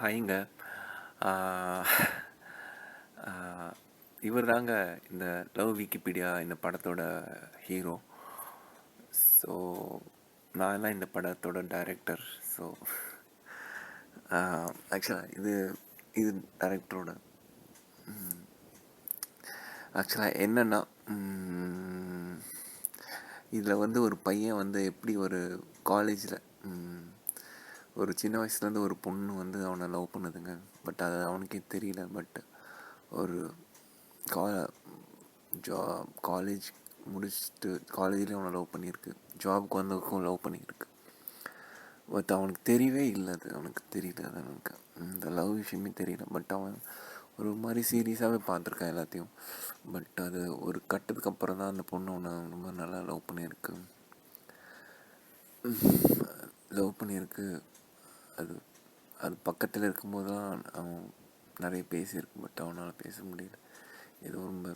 ஹாய்ங்க. ஆ இவர் தாங்க இந்த லவ் விக்கிபீடியா இந்த படத்தோட ஹீரோ. ஸோ நான் தான் இந்த படத்தோட டைரக்டர். ஸோ ஆக்சுவலாக இது டைரக்டரோட ஆக்சுவலாக என்னென்னா, இதில் வந்து ஒரு பையன் வந்து எப்படி ஒரு காலேஜில் ஒரு சின்ன வயசுலேருந்து ஒரு பொண்ணு வந்து அவனை லவ் பண்ணுதுங்க. பட் அது அவனுக்கே தெரியல. பட் ஒரு கா காலேஜ் முடிச்சுட்டு காலேஜ்லேயும் அவனை லவ் பண்ணியிருக்கு, ஜாபுக்கு வந்ததுக்கும் லவ் பண்ணியிருக்கு. பட் அவனுக்கு தெரியவே இல்லை, அது அவனுக்கு தெரியல, அது அவனுக்கு இந்த லவ் விஷயமே தெரியல. பட் அவன் ஒரு மாதிரி சீரியஸாகவே பார்த்துருக்கான் எல்லாத்தையும். பட் அது ஒரு கட்டத்துக்கு அப்புறம் தான் அந்த பொண்ணு அவனை ரொம்ப நல்லா லவ் பண்ணியிருக்கு. அது அது பக்கத்தில் இருக்கும்போது தான் அவன் நிறைய பேசியிருக்கு. பட் அவனால் பேச முடியல. ஏதோ ரொம்ப